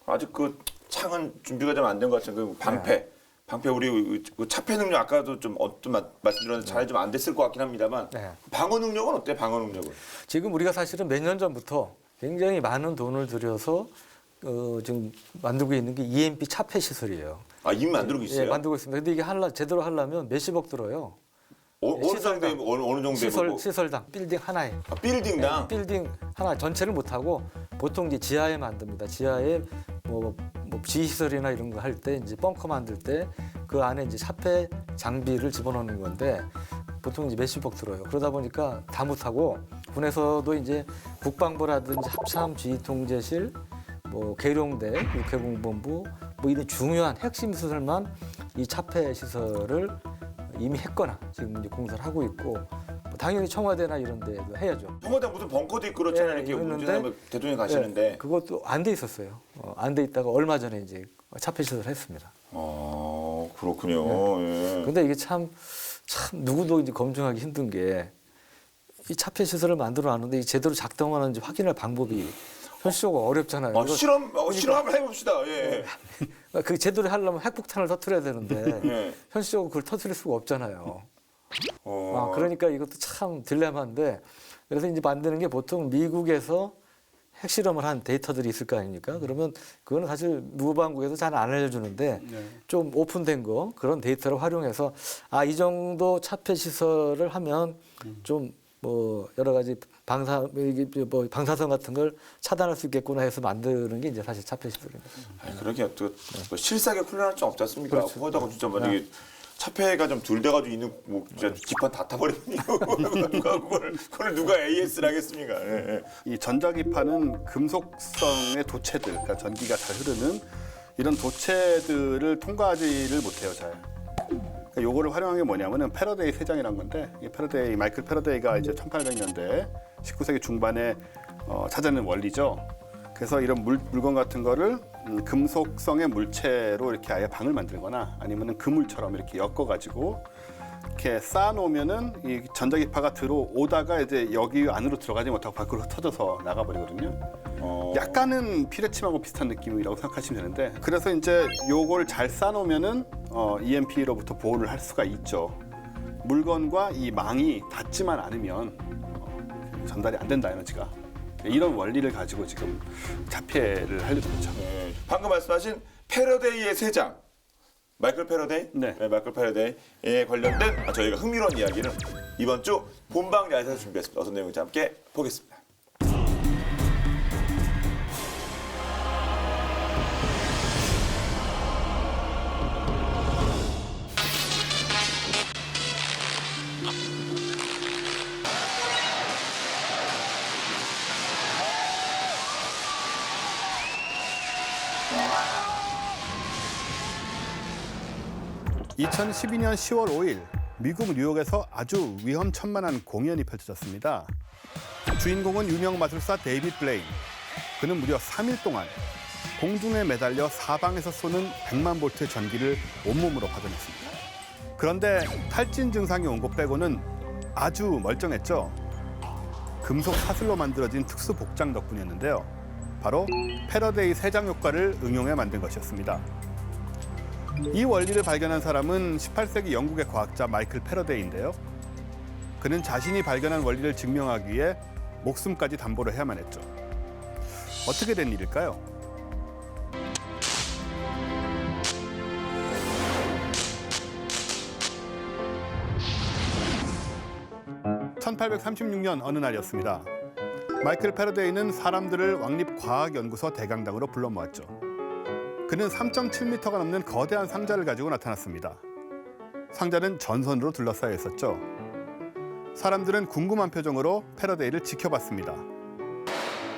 아직 그 창은 준비가 좀 안 된 것 같은 그 방패 우리 그 차폐 능력 아까도 좀 어떤 말씀드렸는데 잘 좀 안 됐을 것 같긴 합니다만 방어 능력은 어때? 방어 능력은? 지금 우리가 사실은 몇 년 전부터 굉장히 많은 돈을 들여서 지금 만들고 있는 게 EMP 차폐 시설이에요. 이미 만들고 있어요? 예, 만들고 있습니다. 근데 이게 제대로 하려면 몇십억 들어요. 어느 정도의 시설당 빌딩 하나에. 빌딩당? 빌딩 하나 전체를 못 하고 보통 이제 지하에 만듭니다. 지하에 뭐 지휘시설이나 이런 거 할 때 이제 벙커 만들 때 그 안에 이제 차폐 장비를 집어넣는 건데 보통 이제 몇십억 들어요. 그러다 보니까 다 못 하고 군에서도 이제 국방부라든지 합참 지휘통제실 뭐 계룡대 육해공본부 뭐 이런 중요한 핵심 시설만 이 차폐 시설을 이미 했거나 지금 이제 공사를 하고 있고 뭐 당연히 청와대나 이런 데도 해야죠. 청와대 무슨 벙커도 있고 그렇잖아요. 이렇게 문재인 대통령이 가시는데. 그것도 안 돼 있었어요. 안 돼 있다가 얼마 전에 이제 차폐 시설을 했습니다. 그렇군요. 근데 이게 참 누구도 이제 검증하기 힘든 게 이 차폐 시설을 만들어 놨는데 이 제대로 작동하는지 확인할 방법이 현실적으로 어렵잖아요. 실험 한번 해봅시다. 예. 그 제대로 하려면 핵폭탄을 터뜨려야 되는데 현실적으로 그걸 터뜨릴 수가 없잖아요. 그러니까 이것도 참 딜레마인데 그래서 이제 만드는 게 보통 미국에서 핵실험을 한 데이터들이 있을 거 아닙니까? 그러면 그거는 사실 무방국에서 잘 안 알려주는데 좀 오픈된 거 그런 데이터를 활용해서 이 정도 차폐 시설을 하면 좀 뭐 여러 가지 방사선 같은 걸 차단할 수 있겠구나 해서 만드는 게 이제 사실 차폐 시설입니다. 그렇게 또 실사하게 훈련할 수 없지 않습니까? 그렇죠. 거기다가 진짜 만약에 차폐가 좀 덜 돼가지고 있는 뭐 진짜 기판 다 타버리면 그걸 누가 AS를 하겠습니까? 이 전자기파는 금속성의 도체들, 그러니까 전기가 잘 흐르는 이런 도체들을 통과하지를 못해요, 잘. 그러니까 요거를 활용한 게 뭐냐면은 패러데이 세장이란 건데, 이 패러데이, 마이클 패러데이가 이제 1800년대 19세기 중반에 찾아낸 원리죠. 그래서 이런 물건 같은 거를 금속성의 물체로 이렇게 아예 방을 만들거나 아니면은 그물처럼 이렇게 엮어가지고 이렇게 쌓아놓으면은 이 전자기파가 들어오다가 이제 여기 안으로 들어가지 못하고 밖으로 흩어져서 나가버리거든요. 약간은 피레침하고 비슷한 느낌이라고 생각하시면 되는데, 그래서 이제 요걸 잘 쌓아놓으면은 EMP로부터 보호를 할 수가 있죠. 물건과 이 망이 닿지만 않으면 전달이 안 된다, 에너지가. 이런 원리를 가지고 지금 자폐를 하려는 거죠. 방금 말씀하신 패러데이의 세장, 마이클 패러데이, 네. 마이클 패러데이에 관련된 저희가 흥미로운 이야기는 이번 주 본방 야에서 준비했습니다. 어떤 내용인지 함께 보겠습니다. (2012년 10월 5일) 미국 뉴욕에서 아주 위험천만한 공연이 펼쳐졌습니다. 주인공은 유명 마술사 데이빗 블레인. 그는 무려 3일 동안 공중에 매달려 사방에서 쏘는 100만 볼트의 전기를 온몸으로 받아냈습니다. 그런데 탈진 증상이 온 것 빼고는 아주 멀쩡했죠. 금속 사슬로 만들어진 특수 복장 덕분이었는데요. 바로 패러데이 세장 효과를 응용해 만든 것이었습니다. 이 원리를 발견한 사람은 18세기 영국의 과학자 마이클 패러데이인데요. 그는 자신이 발견한 원리를 증명하기 위해 목숨까지 담보를 해야만 했죠. 어떻게 된 일일까요? (1836년) 어느 날이었습니다. 마이클 패러데이는 사람들을 왕립과학연구소 대강당으로 불러 모았죠. 그는 3.7m가 넘는 거대한 상자를 가지고 나타났습니다. 상자는 전선으로 둘러싸여 있었죠. 사람들은 궁금한 표정으로 패러데이를 지켜봤습니다.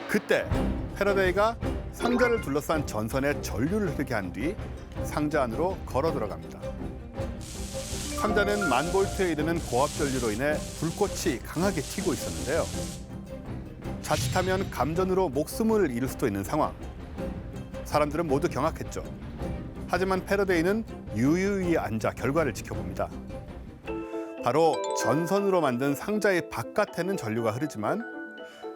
그때 패러데이가 상자를 둘러싼 전선에 전류를 흐르게 한 뒤 상자 안으로 걸어 들어갑니다. 상자는 10,000볼트에 이르는 고압 전류로 인해 불꽃이 강하게 튀고 있었는데요. 자칫하면 감전으로 목숨을 잃을 수도 있는 상황. 사람들은 모두 경악했죠. 하지만 패러데이는 유유히 앉아 결과를 지켜봅니다. 바로 전선으로 만든 상자의 바깥에는 전류가 흐르지만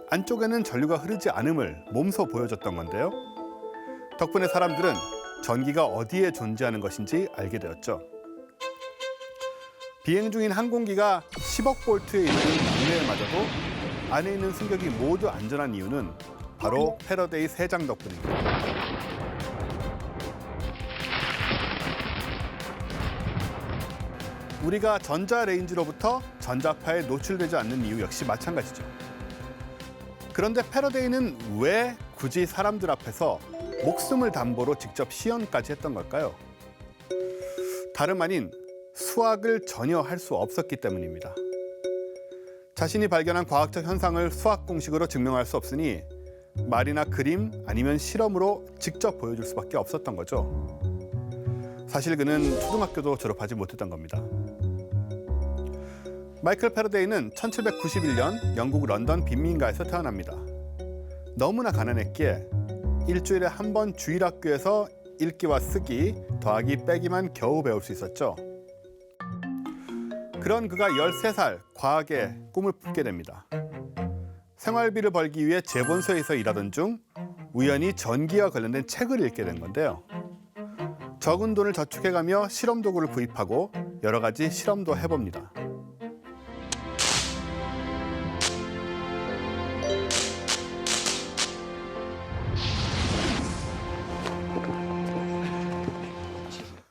안쪽에는 전류가 흐르지 않음을 몸소 보여줬던 건데요. 덕분에 사람들은 전기가 어디에 존재하는 것인지 알게 되었죠. 비행 중인 항공기가 10억 볼트에 이르는 강매에 맞아도 안에 있는 승객이 모두 안전한 이유는 바로 패러데이 세장 덕분입니다. 우리가 전자레인지로부터 전자파에 노출되지 않는 이유 역시 마찬가지죠. 그런데 패러데이는 왜 굳이 사람들 앞에서 목숨을 담보로 직접 시연까지 했던 걸까요? 다름 아닌 수학을 전혀 할 수 없었기 때문입니다. 자신이 발견한 과학적 현상을 수학 공식으로 증명할 수 없으니 말이나 그림 아니면 실험으로 직접 보여줄 수밖에 없었던 거죠. 사실 그는 초등학교도 졸업하지 못했던 겁니다. 마이클 패러데이는 1791년 영국 런던 빈민가에서 태어납니다. 너무나 가난했기에 일주일에 한 번 주일학교에서 읽기와 쓰기, 더하기, 빼기만 겨우 배울 수 있었죠. 그런 그가 13살 과학에 꿈을 품게 됩니다. 생활비를 벌기 위해 재본소에서 일하던 중 우연히 전기와 관련된 책을 읽게 된 건데요. 적은 돈을 저축해가며 실험 도구를 구입하고 여러 가지 실험도 해봅니다.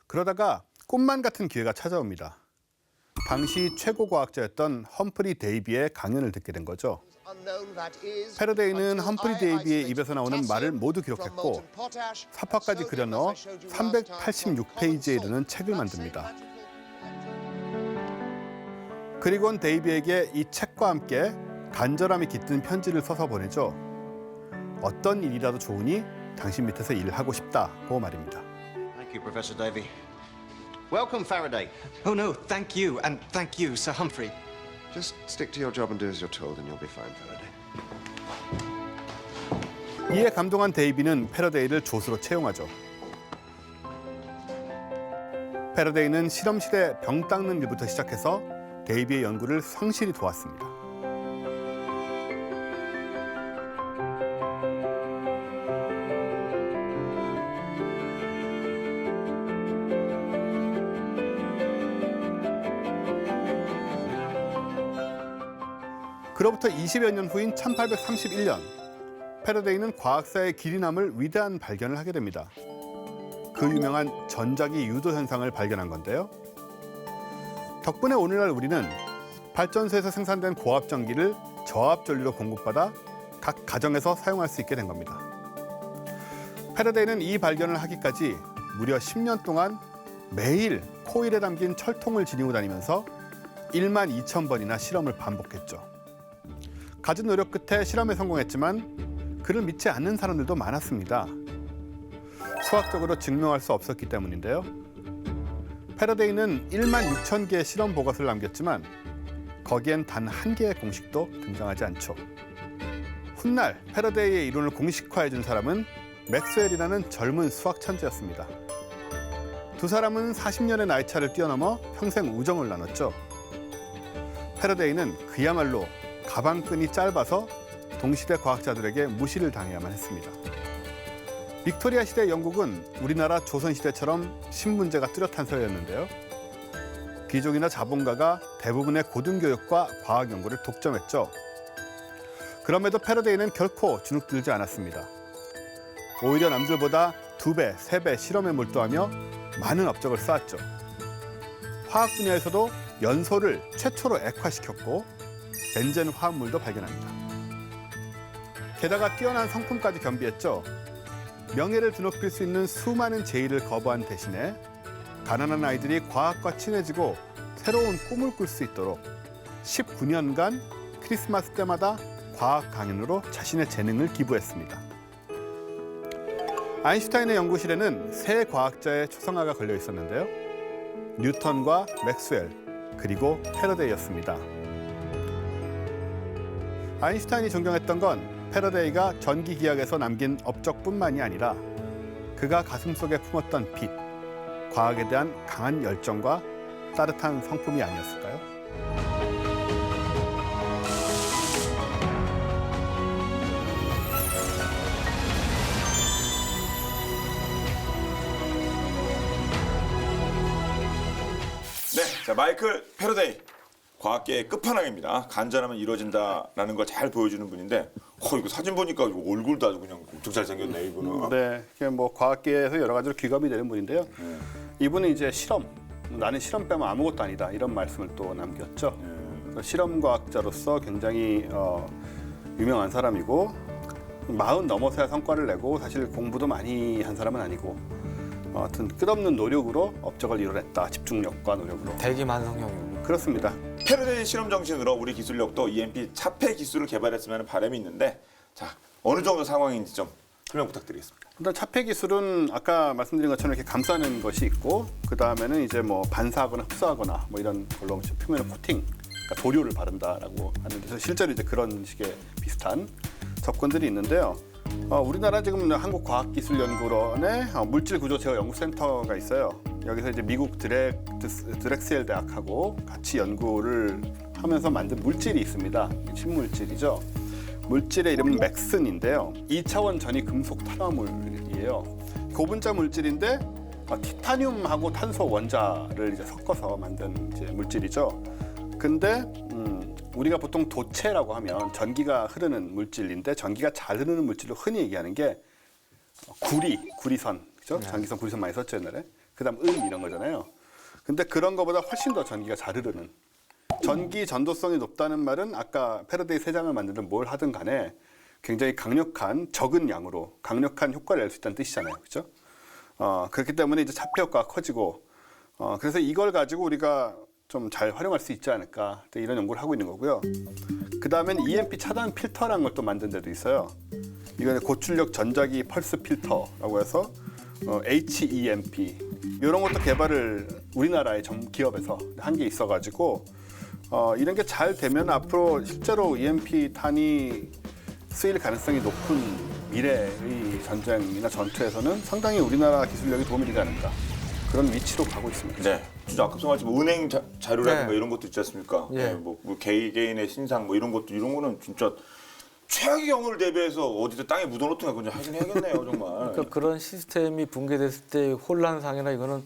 그러다가 꿈만 같은 기회가 찾아옵니다. 당시 최고 과학자였던 험프리 데이비의 강연을 듣게 된 거죠. 패러데이는 험프리 데이비의 입에서 나오는 말을 모두 기록했고 사파까지 그려넣어 386페이지에 이르는 책을 만듭니다. 그리고는 데이비에게 이 책과 함께 간절함이 깃든 편지를 써서 보내죠. 어떤 일이라도 좋으니 당신 밑에서 일하고 싶다고 말입니다. Thank you, Professor Davy. Welcome, Faraday. Oh no, thank you, and thank you, Sir Humphrey. Just stick to your job and do as you're told, and you'll be fine, Faraday. 이에 감동한 데이비는 패러데이를 조수로 채용하죠. 패러데이는 실험실에 병 닦는 일부터 시작해서 데이비의 연구를 성실히 도왔습니다. 그로부터 20여 년 후인 1831년 패러데이는 과학사의 길이 남을 위대한 발견을 하게 됩니다. 그 유명한 전자기 유도 현상을 발견한 건데요. 덕분에 오늘날 우리는 발전소에서 생산된 고압 전기를 저압 전류로 공급받아 각 가정에서 사용할 수 있게 된 겁니다. 패러데이는 이 발견을 하기까지 무려 10년 동안 매일 코일에 담긴 철통을 지니고 다니면서 1만 2천 번이나 실험을 반복했죠. 갖은 노력 끝에 실험에 성공했지만 그를 믿지 않는 사람들도 많았습니다. 수학적으로 증명할 수 없었기 때문인데요. 패러데이는 1만 6천 개의 실험 보고서를 남겼지만 거기엔 단 한 개의 공식도 등장하지 않죠. 훗날 패러데이의 이론을 공식화해준 사람은 맥스웰이라는 젊은 수학 천재였습니다. 두 사람은 40년의 나이 차를 뛰어넘어 평생 우정을 나눴죠. 패러데이는 그야말로 가방끈이 짧아서 동시대 과학자들에게 무시를 당해야만 했습니다. 빅토리아 시대 영국은 우리나라 조선시대처럼 신문제가 뚜렷한 사회였는데요. 귀족이나 자본가가 대부분의 고등교육과 과학 연구를 독점했죠. 그럼에도 패러데이는 결코 주눅들지 않았습니다. 오히려 남들보다 2배, 3배 실험에 몰두하며 많은 업적을 쌓았죠. 화학 분야에서도 연소를 최초로 액화시켰고 벤젠 화합물도 발견합니다. 게다가 뛰어난 성품까지 겸비했죠. 명예를 드높일 수 있는 수많은 제의를 거부한 대신에 가난한 아이들이 과학과 친해지고 새로운 꿈을 꿀 수 있도록 19년간 크리스마스 때마다 과학 강연으로 자신의 재능을 기부했습니다. 아인슈타인의 연구실에는 세 과학자의 초상화가 걸려 있었는데요. 뉴턴과 맥스웰, 그리고 패러데이였습니다. 아인슈타인이 존경했던 건 패러데이가 전기기하학에서 남긴 업적뿐만이 아니라 그가 가슴속에 품었던 빛, 과학에 대한 강한 열정과 따뜻한 성품이 아니었을까요? 네, 자 마이클 패러데이. 과학계의 끝판왕입니다. 간절하면 이루어진다라는 걸 잘 보여주는 분인데, 이거 사진 보니까 이거 얼굴도 아주 그냥 엄청 잘생겼네 이분은. 네, 그게 뭐 과학계에서 여러 가지로 귀감이 되는 분인데요. 이분은 이제 나는 실험 빼면 아무것도 아니다 이런 말씀을 또 남겼죠. 실험 과학자로서 굉장히 유명한 사람이고 40 넘어서야 성과를 내고 사실 공부도 많이 한 사람은 아니고 하여튼 끝없는 노력으로 업적을 이뤄냈다. 집중력과 노력으로. 대기만성형이군요. 그렇습니다. 패러데이 실험 정신으로 우리 기술력도 EMP 차폐 기술을 개발했으면 하는 바람이 있는데, 자 어느 정도 상황인지 좀 설명 부탁드리겠습니다. 일단 차폐 기술은 아까 말씀드린 것처럼 이렇게 감싸는 것이 있고 그 다음에는 이제 뭐 반사하거나 흡수하거나 뭐 이런 걸로 표면에 코팅, 그러니까 도료를 바른다라고 하는데 실제로 이제 그런 식의 비슷한 접근들이 있는데요. 우리나라 지금 한국과학기술연구원에 물질구조제어연구센터가 있어요. 여기서 이제 미국 드렉셀 대학하고 같이 연구를 하면서 만든 물질이 있습니다. 신물질이죠. 물질의 이름은 맥슨인데요. 2차원 전이 금속 탄화물이에요. 고분자 물질인데 티타늄하고 탄소 원자를 이제 섞어서 만든 이제 물질이죠. 근데 우리가 보통 도체라고 하면 전기가 흐르는 물질인데 전기가 잘 흐르는 물질로 흔히 얘기하는 게 구리선, 그죠? 전기선, 구리선 많이 썼죠 옛날에. 그다음 이런 거잖아요. 근데 그런 거보다 훨씬 더 전기가 잘 흐르는. 전기 전도성이 높다는 말은 아까 패러데이 세장을 만들든 뭘 하든 간에 굉장히 강력한 적은 양으로 강력한 효과를 낼 수 있다는 뜻이잖아요, 그렇죠? 그렇기 때문에 이제 차폐 효과가 커지고 그래서 이걸 가지고 우리가 좀 잘 활용할 수 있지 않을까 이런 연구를 하고 있는 거고요. 그 다음엔 EMP 차단 필터라는 걸 또 만든 데도 있어요. 이거는 고출력 전자기 펄스 필터라고 해서 HEMP 이런 것도 개발을 우리나라의 기업에서 한 게 있어가지고 이런 게 잘 되면 앞으로 실제로 EMP 탄이 쓰일 가능성이 높은 미래의 전쟁이나 전투에서는 상당히 우리나라 기술력이 도움이 되지 않을까 그런 위치로 가고 있습니다. 네. 진짜 아까 말씀하신 은행 자료라든가 네. 이런 것도 있지 않습니까? 예. 네, 뭐 개인의 신상 뭐 이런 거는 진짜 최악의 경우를 대비해서 어디서 땅에 묻어놓든가 그냥 하긴 해야겠네요, 정말. 그러니까 그런 시스템이 붕괴됐을 때 혼란상이나 이거는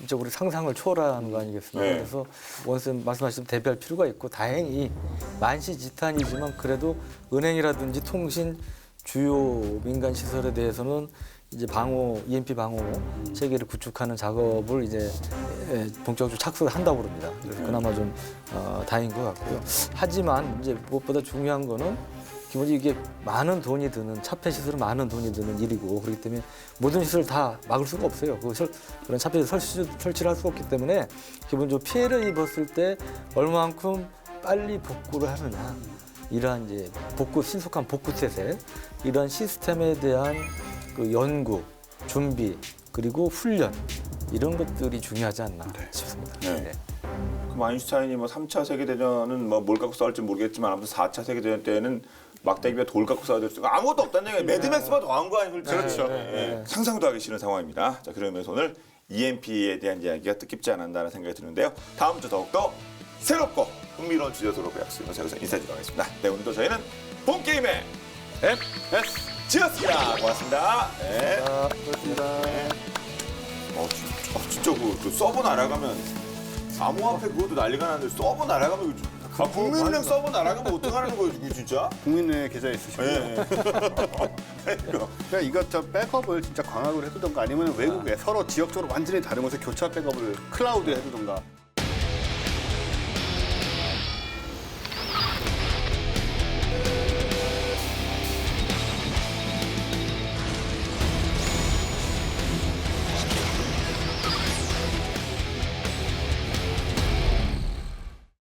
이제 우리 상상을 초월하는 거 아니겠습니까? 네. 그래서 원쌤 말씀하신 대비할 필요가 있고 다행히 만시지탄이지만 그래도 은행이라든지 통신 주요 민간 시설에 대해서는 이제 EMP 방호 체계를 구축하는 작업을 이제 본격적으로 착수를 한다고 그럽니다. 그래서 그나마 좀 다행인 것 같고요. 하지만 이제 무엇보다 중요한 거는 기본적으로 이게 많은 돈이 드는 차폐 시설은 많은 돈이 드는 일이고 그렇기 때문에 모든 시설을 다 막을 수가 없어요. 그런 차폐 설치를 할 수가 없기 때문에 기본적으로 피해를 입었을 때 얼마만큼 빨리 복구를 하느냐 이러한 이제 신속한 복구 태세 이런 시스템에 대한 그 연구, 준비 그리고 훈련 이런 것들이 중요하지 않나 싶습니다. 네. 그럼 아인슈타인이 뭐 3차 세계대전은 뭐 뭘 갖고 싸울지 모르겠지만 아무튼 4차 세계대전 때는 막대기에 돌 갖고 싸워야 될 수 있고 아무것도 없다는 얘기예요. 매드맥스만 더한 거 아니에요? 그렇죠. 상상도 하기 싫은 상황입니다. 자, 그러면서 오늘 EMP에 대한 이야기가 뜻깊지 않았나라는 생각이 드는데요. 다음 주 더욱더 새롭고 흥미로운 주제로 뵈었습니다. 여기서 인사드리겠습니다. 네, 오늘도 저희는 본게임의 MSG였습니다. 고맙습니다. 네. 그렇습니다. 진짜 그 서버 날아가면 암호화폐 그것도 난리가 나는데 서버 날아가면 국민은행 서버 날아가면 어떡하는 거예요, 지금 진짜? 국민은행에 계좌 있으시고요. 예. 그러니까 이거 백업을 진짜 광학으로 해두던가 아니면 외국에 서로 지역적으로 완전히 다른 곳에 교차 백업을 클라우드에 해두던가